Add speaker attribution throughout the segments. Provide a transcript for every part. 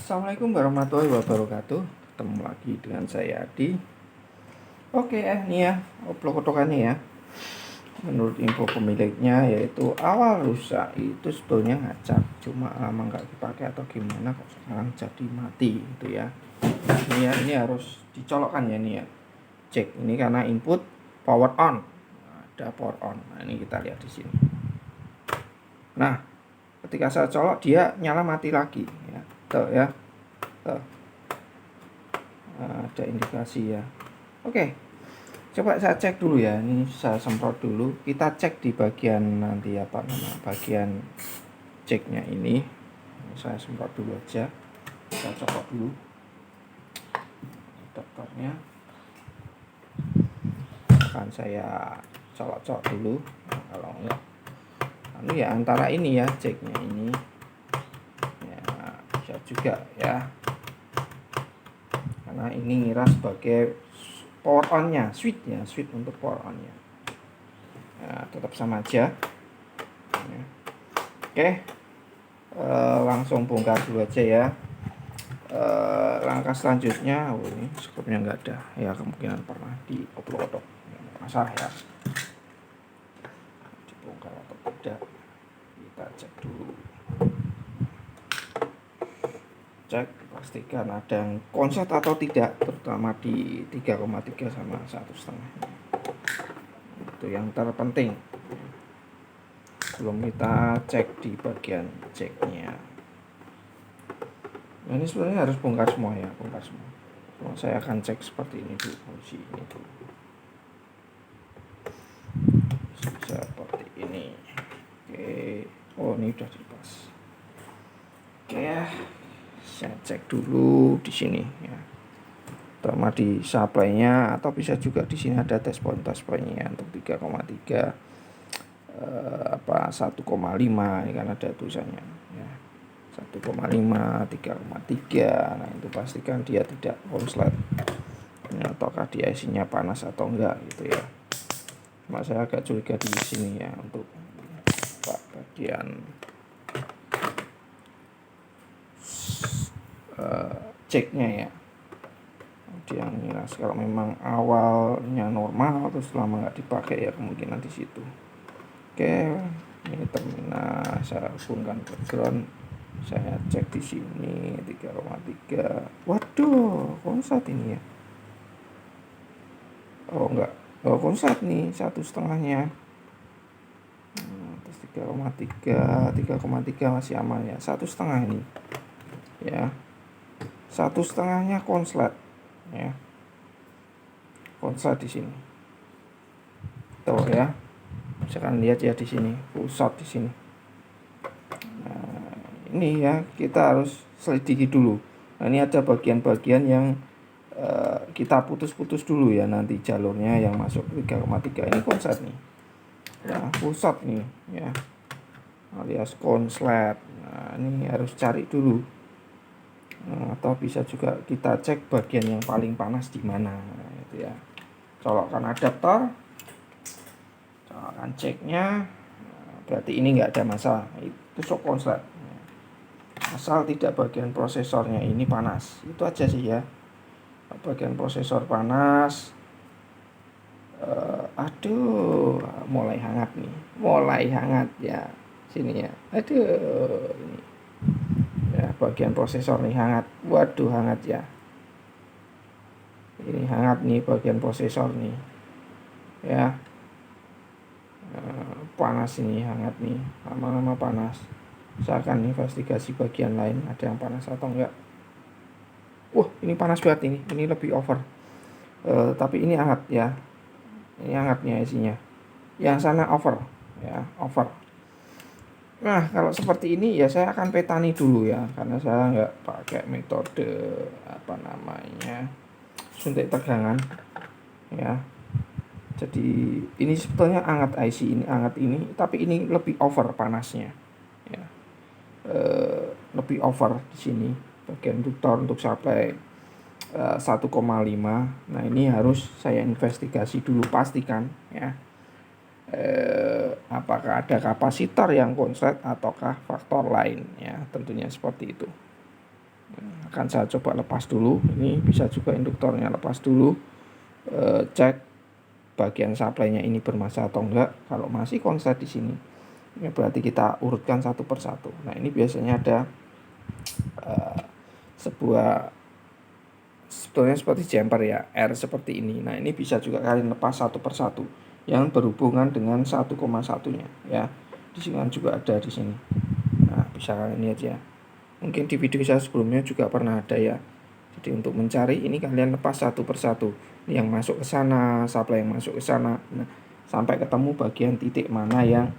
Speaker 1: Assalamualaikum warahmatullahi wabarakatuh. Ketemu lagi dengan saya Adi. Oke, nih ya, kotokannya ya. Menurut info pemiliknya yaitu awal rusak itu sebetulnya ngacak, cuma lama nggak dipakai atau gimana kok sekarang jadi mati gitu ya. Ini ya, ini harus dicolokkan ya nih ya. Cek ini karena input power on. Ada power on. Nah, ini kita lihat di sini. Nah, ketika saya colok dia nyala mati lagi ya. Tuh ya. Tuh. Ada indikasi ya. Oke, coba saya cek dulu ya. Ini saya semprot dulu. Kita cek di bagian nanti bagian ceknya ini. Saya semprot dulu aja. Kita copot dulu adaptornya. Akan saya colok-colok dulu. Nah, kalau enggak, ya antara ini ya ceknya ini. Ya bisa juga ya. Karena ini ngira sebagai power on-nya, switch untuk power on-nya. Nah, tetap sama aja. Oke, langsung bongkar dulu aja ya. Langkah selanjutnya, ini skupnya nggak ada, ya kemungkinan pernah dioplok-oplok, masalah ya. Dibongkar atau tidak, kita cek dulu. Cek, pastikan ada yang konslet atau tidak, terutama di 3,3 sama 1,5. Itu yang terpenting. Sebelum kita cek di bagian ceknya. Nah, ini sebenarnya harus bongkar semua ya, bongkar semua. Saya akan cek seperti ini dulu, posisi ini dulu. Seperti ini. Oke, oh ini udah dilepas. Oke ya, saya cek dulu di sini ya. Terutama di supply-nya atau bisa juga di sini ada test point-nya untuk 3,3 1,5 ini kan ada tulisannya ya. 1,5 3,3. Nah, itu pastikan dia tidak konslet ya, ataukah dia isinya panas atau enggak gitu ya. Cuma saya agak curiga di sini ya untuk bagian ceknya ya. Dia ngira kalau memang awalnya normal terus lama nggak dipakai ya kemungkinan di situ. Oke, ini terminal saya hubungkan background. Saya cek di sini 3,3. Waduh, konslet ini ya. Oh enggak, oh konslet nih 1,5-nya. Terus 3,3 masih aman ya. 1,5 ini ya. 1,5-nya konslet ya. Konslet di sini. Tuh ya. Misalkan lihat ya di sini, pusat di sini. Nah, ini ya kita harus selidiki dulu. Nah, ini ada bagian-bagian yang kita putus-putus dulu ya nanti jalurnya yang masuk 3,3 ini konslet nih. Ya, pusat nih ya. Alias konslet. Nah, ini harus cari dulu. Nah, atau bisa juga kita cek bagian yang paling panas di mana gitu ya. Colokkan adaptor. Colokkan ceknya. Nah, berarti ini enggak ada masalah. Itu sok konslet. Asal tidak bagian prosesornya ini panas. Itu aja sih ya. Bagian prosesor panas. Aduh, mulai hangat nih. Mulai hangat ya. Sini ya. Aduh, ini. Ya, bagian prosesor nih hangat. Waduh, hangat ya. Ini hangat nih bagian prosesor nih. Ya. Panas ini, hangat nih. Lama-lama panas. Saya akan investigasi bagian lain ada yang panas atau enggak. Wah, ini panas banget ini. Ini lebih over. Tapi ini hangat ya. Ini hangatnya isinya. Yang sana over ya, over. Nah, kalau seperti ini ya saya akan petani dulu ya, karena saya nggak pakai metode suntik tegangan ya. Jadi ini sebetulnya hangat IC ini, hangat ini, tapi ini lebih over panasnya ya. Lebih over di sini bagian induktor untuk sampai 1,5. Nah, ini harus saya investigasi dulu, pastikan ya. Apakah ada kapasitor yang konslet ataukah faktor lain ya, tentunya seperti itu. akan saya coba lepas dulu. Ini bisa juga induktornya lepas dulu, cek bagian supply-nya ini bermasalah atau enggak. Kalau masih konslet di sini, ya berarti kita urutkan satu persatu. Nah, ini biasanya ada sebuah sebetulnya seperti jumper ya, R seperti ini. Nah, ini bisa juga kalian lepas satu persatu yang berhubungan dengan 1,1-nya ya. Di sini kan juga ada di sini. Nah, bisa kalian lihat ya. Mungkin di video saya sebelumnya juga pernah ada ya. Jadi untuk mencari ini kalian lepas satu persatu. Yang masuk ke sana, supply yang masuk ke sana. Nah, sampai ketemu bagian titik mana yang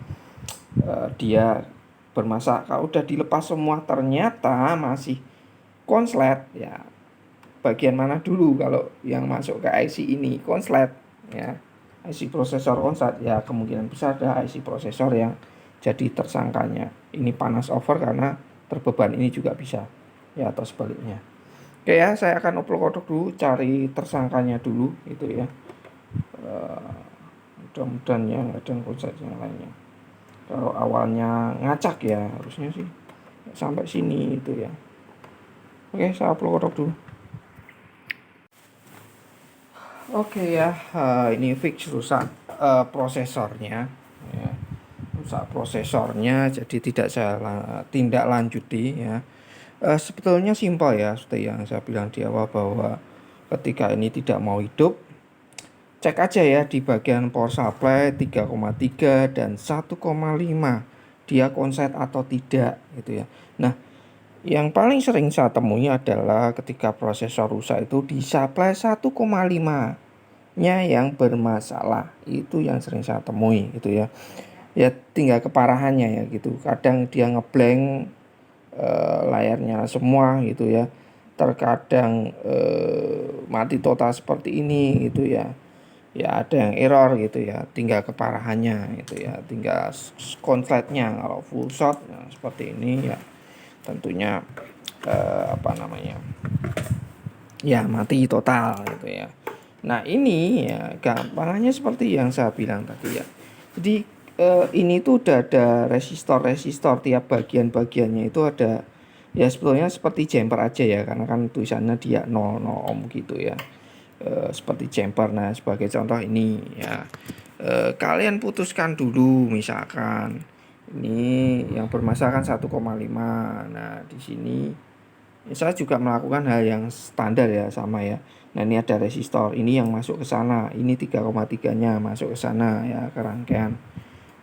Speaker 1: dia bermasalah. Kalau udah dilepas semua ternyata masih konslet ya. Bagian mana dulu kalau yang masuk ke IC ini konslet ya. IC prosesor konslet ya, kemungkinan besar ada IC prosesor yang jadi tersangkanya. Ini panas over karena terbeban, ini juga bisa ya, atau sebaliknya. Oke ya, saya akan oprek kodok dulu, cari tersangkanya dulu itu ya. Mudah-mudahan ya nggak ada konslet yang lainnya. Kalau awalnya ngacak ya harusnya sih sampai sini itu ya. Oke, saya oprek kodok dulu. Oke ya, ini fix rusak prosesornya ya. Rusak prosesornya, jadi tidak saya tindak lanjuti ya. Sebetulnya simpel ya, seperti yang saya bilang di awal bahwa ketika ini tidak mau hidup, cek aja ya di bagian power supply 3,3 dan 1,5 dia konslet atau tidak gitu ya. Nah, yang paling sering saya temui adalah ketika prosesor rusak itu di supply 1,5-nya yang bermasalah. Itu yang sering saya temui gitu ya. Ya tinggal keparahannya ya gitu. Kadang dia ngeblank, layarnya semua gitu ya. Terkadang mati total seperti ini gitu ya. Ya ada yang error gitu ya. Tinggal keparahannya gitu ya. Tinggal konsletnya. Kalau full shot nah, seperti ini ya tentunya ya mati total gitu ya. Nah, ini ya gampangannya seperti yang saya bilang tadi ya. Jadi ini tuh udah ada resistor tiap bagian-bagiannya itu ada ya, sebetulnya seperti jumper aja ya, karena kan tulisannya dia 00 ohm gitu ya. Seperti jumper. Nah, sebagai contoh ini ya, kalian putuskan dulu misalkan ini yang bermasalah kan 1,5. Nah, di sini ya, saya juga melakukan hal yang standar ya, sama ya. Nah, ini ada resistor, ini yang masuk ke sana, ini 3,3-nya masuk ke sana ya, ke rangkaian.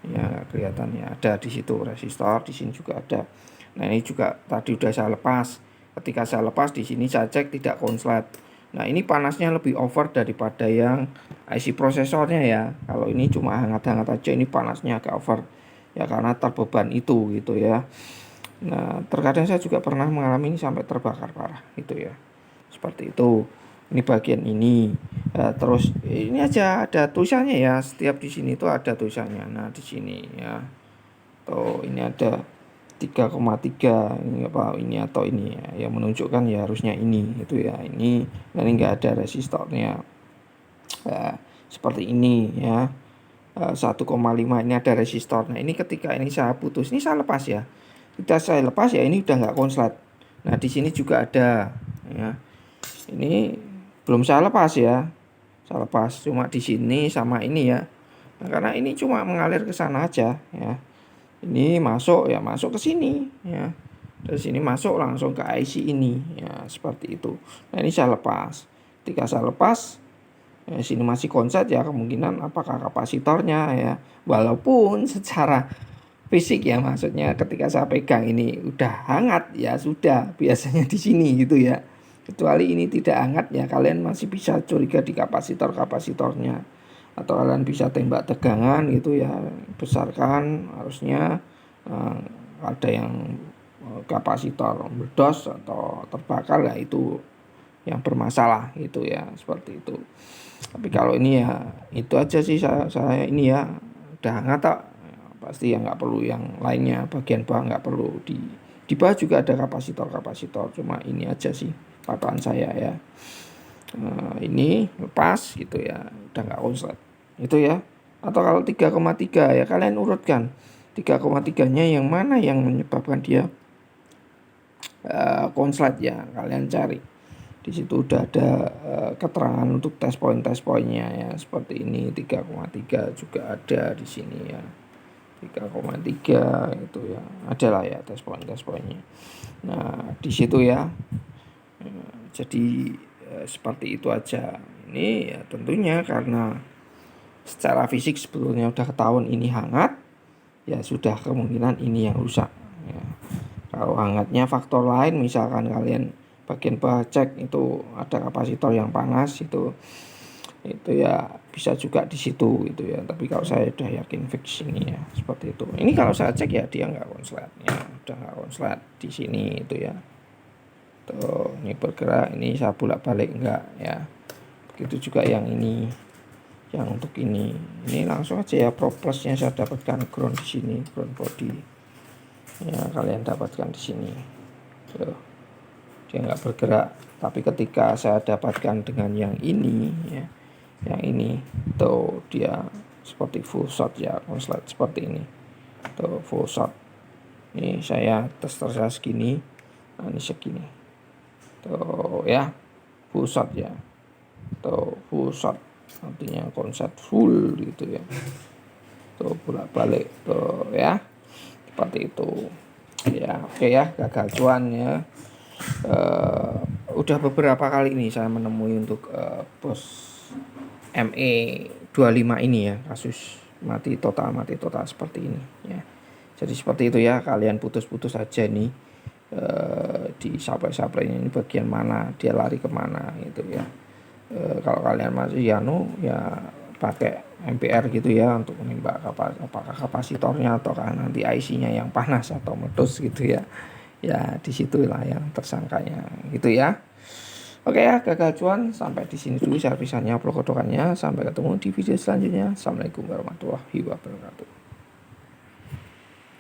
Speaker 1: Ya, kelihatan ya, ada di situ resistor, di sini juga ada. Nah, ini juga tadi udah saya lepas. Ketika saya lepas di sini saya cek tidak konslet. Nah, ini panasnya lebih over daripada yang IC prosesornya ya. Kalau ini cuma hangat-hangat aja, ini panasnya agak over. Ya karena terbeban itu gitu ya. Nah, terkadang saya juga pernah mengalami ini sampai terbakar parah gitu ya. Seperti itu. Ini bagian ini. Terus ini aja ada tulisannya ya. Setiap di sini tuh ada tulisannya. Nah, di sini ya. Tuh, ini ada 3,3 ini apa ini atau ini ya, yang menunjukkan ya harusnya ini itu ya. Ini enggak ada resistornya. Seperti ini ya. 1,5 ini ada resistor. Nah, ini ketika ini saya putus, ini saya lepas ya. Ketika saya lepas ya, ini udah nggak konslet. Nah, di sini juga ada ya. Ini belum saya lepas ya. Saya lepas cuma di sini sama ini ya. Nah, karena ini cuma mengalir ke sana aja ya. Ini masuk ya, masuk ke sini ya. Dari sini masuk langsung ke IC ini ya, seperti itu. Nah, ini saya lepas. Ketika saya lepas sini masih konslet ya, kemungkinan apakah kapasitornya ya, walaupun secara fisik ya, maksudnya ketika saya pegang ini udah hangat ya, sudah biasanya di sini gitu ya. Kecuali ini tidak hangat ya, kalian masih bisa curiga di kapasitornya, atau kalian bisa tembak tegangan gitu ya, besarkan harusnya ada yang kapasitor meledos atau terbakar ya, itu yang bermasalah gitu ya, seperti itu. Tapi kalau ini ya itu aja sih, saya ini ya udah hangat tak ya, pasti ya nggak perlu yang lainnya, bagian bawah nggak perlu di bawah juga ada kapasitor, cuma ini aja sih patokan saya ya. Ini lepas gitu ya, udah nggak konslet itu ya. Atau kalau 3,3 ya kalian urutkan 3,3-nya yang mana yang menyebabkan dia konslet ya, kalian cari di situ udah ada keterangan untuk test poinnya ya, seperti ini 3,3 juga ada di sini ya, 3,3 itu ya, ada lah ya test poinnya. Nah di situ ya, jadi seperti itu aja. Ini ya tentunya karena secara fisik sebetulnya udah ketahuan ini hangat, ya sudah kemungkinan ini yang rusak ya. Kalau hangatnya faktor lain, misalkan kalian bagian bawah cek itu ada kapasitor yang panas, itu ya bisa juga di situ gitu ya. Tapi kalau saya udah yakin fix ini ya, seperti itu. Ini kalau saya cek ya dia nggak konslet ya, udah nggak konslet di sini itu ya. Tuh, ini bergerak, ini saya bolak-balik enggak ya. Begitu juga yang ini, yang untuk ini langsung aja ya, pro plusnya saya dapatkan ground di sini, ground body ya, kalian dapatkan di sini. Tuh, dia nggak bergerak. Tapi ketika saya dapatkan dengan yang ini ya, yang ini tuh dia seperti full shot ya, konslet seperti ini tuh, full shot. Ini saya tester saya segini, nah ini segini tuh ya, full shot ya, tuh full shot artinya konslet full gitu ya, tuh bolak-balik tuh ya, seperti itu ya. Oke ya, gagal cuan ya. Udah beberapa kali ini saya menemui untuk bos ME25 ini ya, kasus mati total seperti ini ya. Jadi seperti itu ya, kalian putus-putus aja nih di supply ini bagian mana, dia lari kemana gitu ya. Kalau kalian masih ya pakai MPR gitu ya untuk menembak apakah kapasitornya ataukah nanti IC-nya yang panas atau meletus gitu ya. Ya disitulah yang tersangkanya gitu ya. Oke ya, gagal cuan sampai di sini dulu servisanya, upload kodokannya. Sampai ketemu di video selanjutnya. Assalamualaikum warahmatullahi wabarakatuh.